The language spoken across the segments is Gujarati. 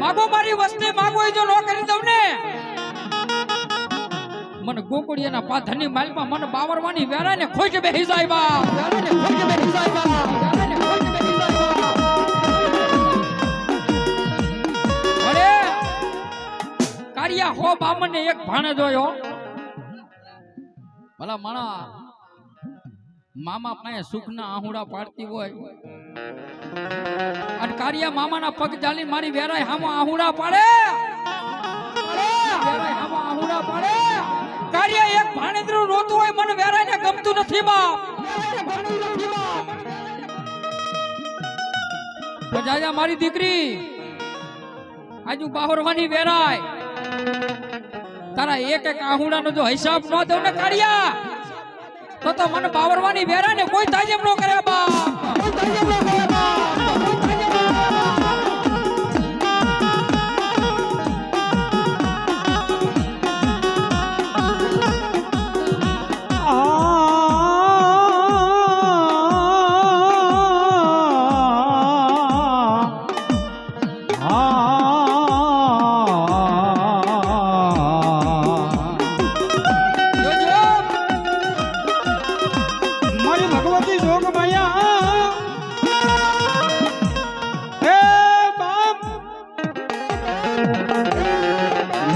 માગો મારી વસ્તી માગો એ જો નો કરી દઉં ને મને ગોકુળિયાના પાધરની માલમાં મને બાવરવાની વેરાને ખોજ બેહી જાય બા વેરાને ખોજ બેહી જાય બા વેરાને ખોજ બેહી જાય બા અરે કારિયા હો બામને એક ભાણે જોયો ભલા માણા મામા પાસે સુખના આહુડા પાડતી હોય અને કારિયા મામાના પગ જાલી મારી વેરાય હામો આહુડા પાડે વેરાય હામો આહુડા પાડે કારિયા એક ભાણેદરું રોતું હોય મને વેરાયને ગમતું નથી બાપ બજાયા મારી દીકરી આજુ બાહોરવાની વેરાય તારા એક એક આહુડાનો જો હિસાબ ન દઉં ને કારિયા તો મને બાવરવાની વેરાને કોઈ તાજેમ ન કરે બાપ કોઈ તાજેમ ન કરે બાપ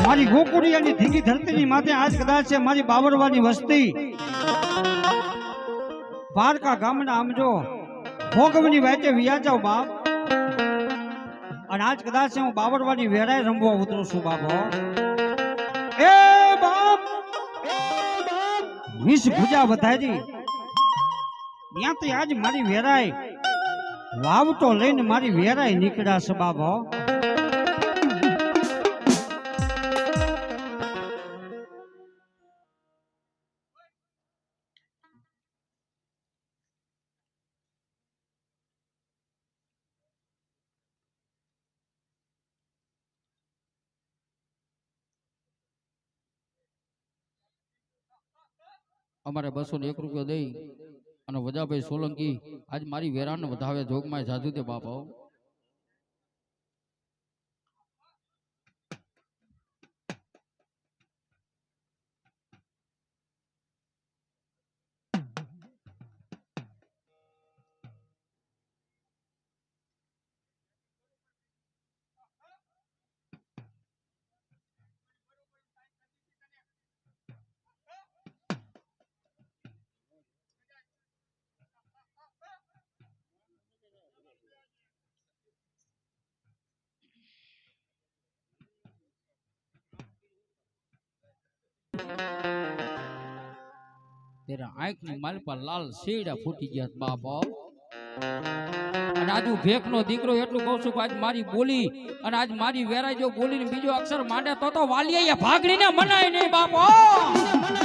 મારી ગોકુળિયાની ધીંગી ધરતીની માથે આજ કદાચ છે મારી બાવરવાની વસ્તી પારકા ગામના આમજો ભોગવની વાતે વિયા જાવ બાપ અને આજ કદાચ હું બાવરવાની વેરાય રમવા ઉતરું છું બાપો એ બાપ વિષ ભુજા વધારી ત્યાંથી આજ મારી વેરાય વાવટો લઈને મારી વેરાય નીકળ્યા છે બાપો અમારે 201 રૂપિયા દઈ અને વજાભાઈ સોલંકી આજ મારી વેરાને વધાવે જોગમાં જાજુ દે બાપા તેરા આંખની માલ પર લાલ શેડા ફૂટી ગયા બાપા અને આજુ ભેખનો દીકરો એટલું કહું છું કે આજ મારી બોલી અને આજ મારી વેરાય જો બોલીને બીજો અક્ષર માંડે તો વાલિયા ભાગડીને મનાય નહીં બાપા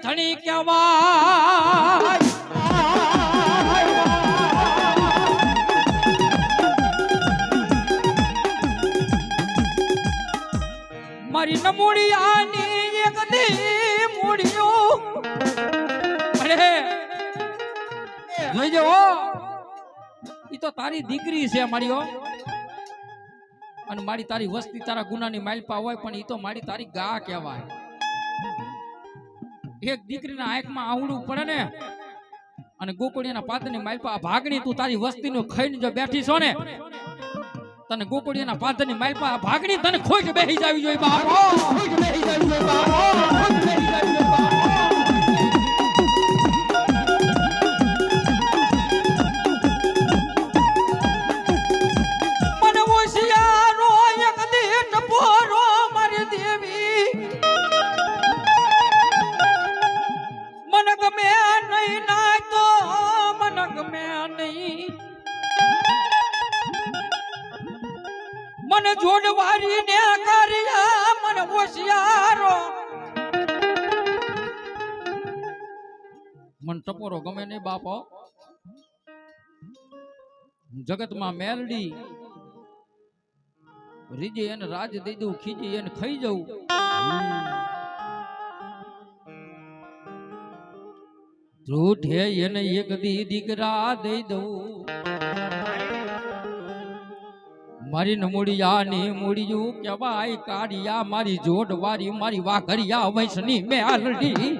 ધણી કહેવાય મારી નમૂડિયાની એક દી મૂડિયો અરે જોઈજો ઈ તો તારી દીકરી છે મારી અને મારી તારી વસ્તી તારા ગુનાની માલપા હોય પણ ઈ તો મારી તારી ગા કહેવાય એક દીકરીના આંખમાં આવડું પડે ને અને ગોકુળિયાના પાદરની માલપા ભાગણી તું તારી વસ્તીનું ખાઈને જો બેઠી છો ને તને ગોકુળિયાના પાદરની માલપા ભાગણી તને ખોજ બેહી જાવી જોઈએ બાપો ખોજ બેહી જાવી જોઈએ બાપો ખોજ બેહી જાવી જોઈએ બાપો મને ઓશિયારો એક દી ટપોરો મારી દેવી મને ગમે નહીં ના તો મને ગમે નહીં મને જોડવારી ને કર્યા મને હોશિયારો મન ટપોરો ગમે નહીં બાપો જગતમાં મેલડી રીજે એને રાજ દઈ દઉં, ખીજી એને ખાઈ જવું. રૂઠે એને એક દી દીકરા દઈ દઉં. મારી નમુડિયાની મૂડિયું કેવાય કાળિયા, મારી જોડ વારી મારી વાઘરિયા વૈષ્ણી મેલડી.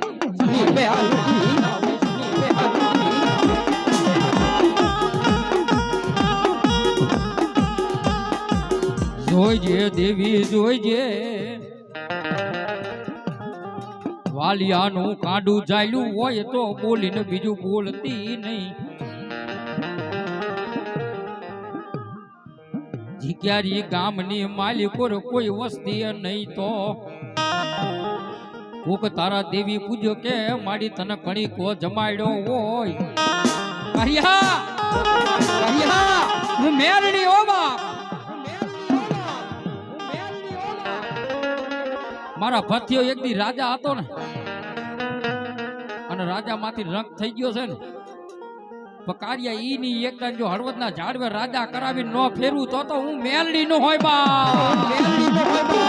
જોઈજે દેવી જોઈજે, વાલિયાનું કાંડું જાયલું હોય તો બોલીને બીજું બોલતી નહીં. જીક્યારી ગામની માલિકો કોઈ વસ્તી નહીં તો કોક તારા દેવી પૂજો કે માડી તને ઘણી કો જમાડ્યો હોય. હું મેરડી હો બાપ, મારા ભથિયો એક દી રાજા હતો ને, અને રાજા માંથી રંગ થઈ ગયો છે ને, પકારિયા ઈ ની એક જો હળવદ ના ઝાડવે રાજા કરાવી નો ફેરવું તો હું મેલડી નો હોય બા. મેલડી નો હોય બા.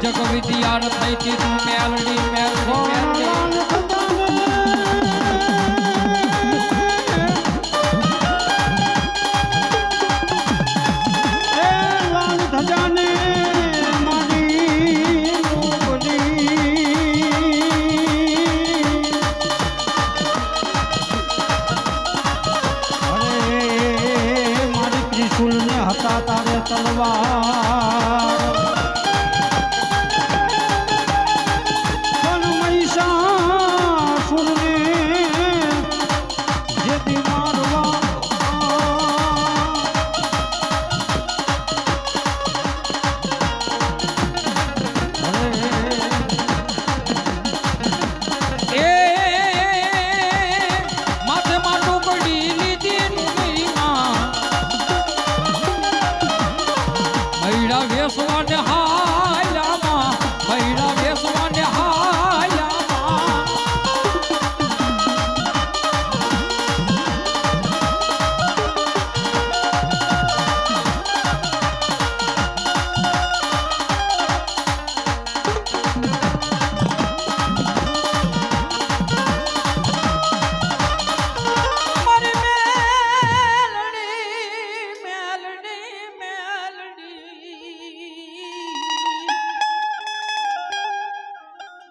જગવિદ્યા થઈ તું મેલડી મેલડી. હતા તારે તલવાર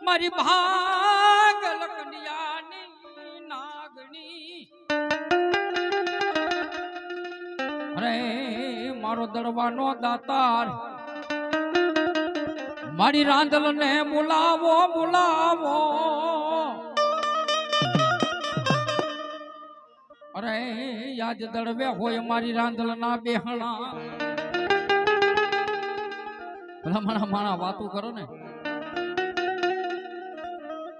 મારી ભાગલ કન્યાની નાગણી. અરે મારો દડવાનો દાતાર મારી રાંધલ ને બોલાવો બોલાવો અરે યાદ દળવે હોય મારી રાંધલ ના બેહણા ભલા માણા વાતો કરો ને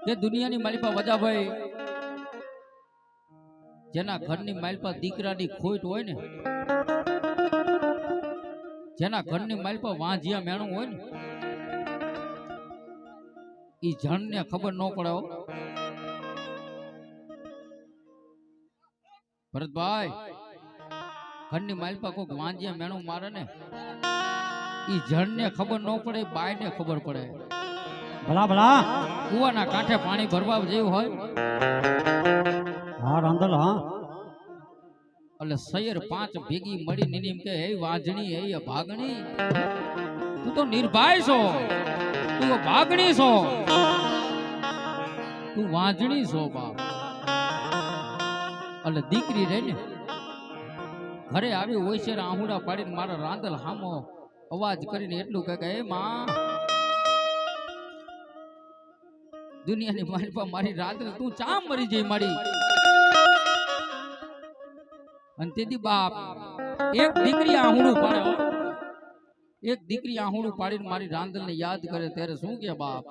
જે દુનિયાની માલિપા વજાભાઈ જેના ઘરની માલિપા દીકરાની ખોટ હોય ને જેના ઘરની માલિપા વાંજિયા મેણું હોય ને ઈ જણને ખબર ન પડે હો ભરતભાઈ ઘરની માલિપા કોઈક વાંજિયા મેણું મારે ને ઈ જણને ખબર ન પડે બાયને ખબર પડે ભલા ભલા કુવાના કાંઠે પાણી ભરવા જેવું હોય હા રાંધલ હા એટલે સૈયર પાંચ ભેગી મળીને એમ કે હે વાંજણી હે ભાગણી તું તો નિર્ભય છો તું ભાગણી છો તું વાંજણી છો બાપ એટલે દીકરી રહી ને ઘરે આવી હોય છે આહુડા પાડીને મારા રાંધલ હામો અવાજ કરીને એટલું કહે હે માં દુનિયાની મારી મારી રાંધલ તું ચા મરી જઈ મારી અને તેથી બાપ એક દીકરી આહુડું પાડે એક દીકરી આહુડું પાડીને મારી રાંધલ ને યાદ કરે ત્યારે શું કે બાપ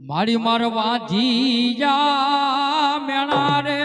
મારી મારવા જીજા મેણા રે